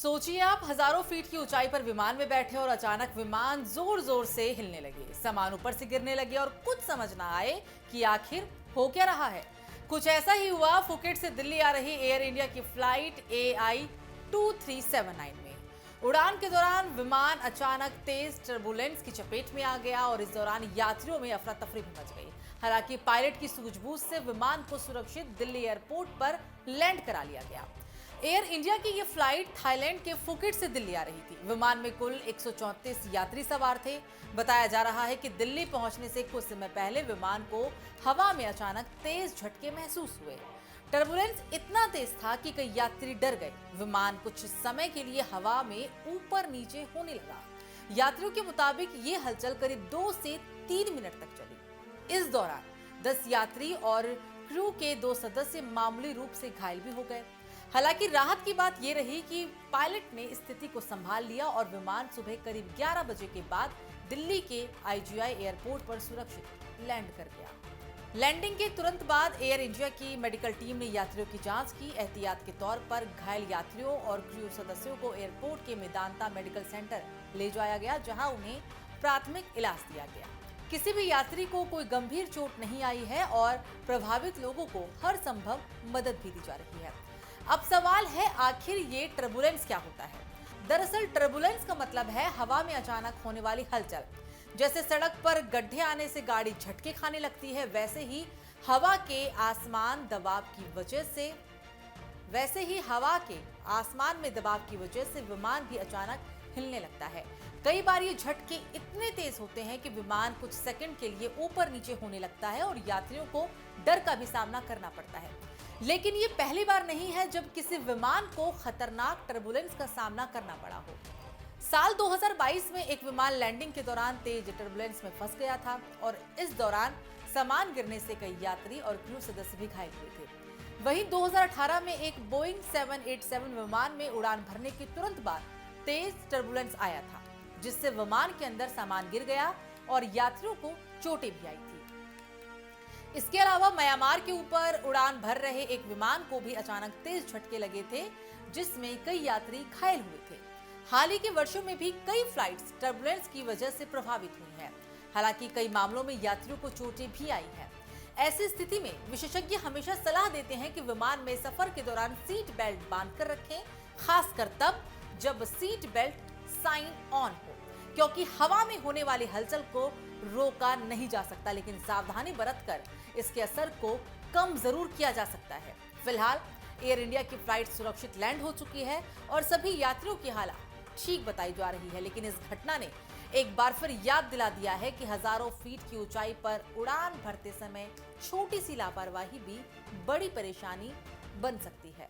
सोचिए आप हजारों फीट की ऊंचाई पर विमान में बैठे और अचानक विमान जोर जोर से हिलने लगे, सामान ऊपर से गिरने लगे और कुछ समझ ना आए कि आखिर हो क्या रहा है। कुछ ऐसा ही हुआ फुकेट से दिल्ली आ रही एयर इंडिया की फ्लाइट AI 2379 में। उड़ान के दौरान विमान अचानक तेज टर्बुलेंस की चपेट में आ गया और इस दौरान यात्रियों में अफरा तफरी भी मच गई। हालांकि पायलट की सूझबूझ से विमान को सुरक्षित दिल्ली एयरपोर्ट पर लैंड करा लिया गया। एयर इंडिया की ये फ्लाइट थाईलैंड के फुकेट से दिल्ली आ रही थी। विमान में कुल 134 यात्री सवार थे। बताया जा रहा है कि दिल्ली पहुंचने से कुछ समय पहले विमान को हवा में अचानक तेज झटके महसूस हुए। टर्बुलेंस इतना तेज था कि कई यात्री डर गए। विमान कुछ समय के लिए हवा में ऊपर नीचे होने लगा। यात्रियों के मुताबिक ये हलचल करीब 2 से 3 मिनट तक चली। इस दौरान 10 यात्री और क्रू के 2 सदस्य मामूली रूप से घायल भी हो गए। हालांकि राहत की बात यह रही कि पायलट ने स्थिति को संभाल लिया और विमान सुबह करीब 11 बजे के बाद दिल्ली के IGI एयरपोर्ट पर सुरक्षित लैंड कर गया। लैंडिंग के तुरंत बाद एयर इंडिया की मेडिकल टीम ने यात्रियों की जांच की। एहतियात के तौर पर घायल यात्रियों और क्रू सदस्यों को एयरपोर्ट के मेदांता मेडिकल सेंटर ले जाया गया, जहां उन्हें प्राथमिक इलाज दिया गया। किसी भी यात्री को कोई गंभीर चोट नहीं आई है और प्रभावित लोगों को हर संभव मदद भी दी जा रही है। अब सवाल है, आखिर ये टर्बुलेंस क्या होता है? दरअसल टर्बुलेंस का मतलब है हवा में अचानक होने वाली हलचल। जैसे सड़क पर गड्ढे आने से गाड़ी झटके खाने लगती है, वैसे ही हवा के आसमान में दबाव की वजह से विमान भी अचानक हिलने लगता है। कई बार ये झटके इतने तेज होते हैं कि विमान कुछ सेकंड के लिए ऊपर नीचे होने लगता है और यात्रियों को डर का भी सामना करना पड़ता है। लेकिन ये पहली बार नहीं है जब किसी विमान को खतरनाक टर्बुलेंस का सामना करना पड़ा हो। साल 2022 में एक विमान लैंडिंग के दौरान तेज टर्बुलेंस में फंस गया था और इस दौरान सामान गिरने से कई यात्री और क्रू सदस्य भी घायल हुए थे। वहीं 2018 में एक बोइंग 787 विमान में उड़ान भरने के तुरंत बाद तेज टर्बुलेंस आया था, जिससे विमान के अंदर सामान गिर गया और यात्रियों को चोटें भी आई थी। इसके अलावा म्यांमार के ऊपर उड़ान भर रहे एक विमान को भी अचानक तेज झटके लगे थे, जिसमें कई यात्री घायल हुए थे। हाल ही के वर्षों में भी कई फ्लाइट्स टर्बुलेंस की वजह से प्रभावित हुई हैं। हालांकि कई मामलों में यात्रियों को चोटें भी आई हैं। ऐसी स्थिति में विशेषज्ञ हमेशा सलाह देते हैं कि विमान में सफर के दौरान सीट बेल्ट बांधकर रखें, खासकर तब जब सीट बेल्ट साइन ऑन हो, क्योंकि हवा में होने वाली हलचल को रोका नहीं जा सकता, लेकिन सावधानी बरतकर इसके असर को कम जरूर किया जा सकता है। फिलहाल एयर इंडिया की फ्लाइट सुरक्षित लैंड हो चुकी है और सभी यात्रियों की हालत ठीक बताई जा रही है। लेकिन इस घटना ने एक बार फिर याद दिला दिया है कि हजारों फीट की ऊंचाई पर उड़ान भरते समय छोटी सी लापरवाही भी बड़ी परेशानी बन सकती है।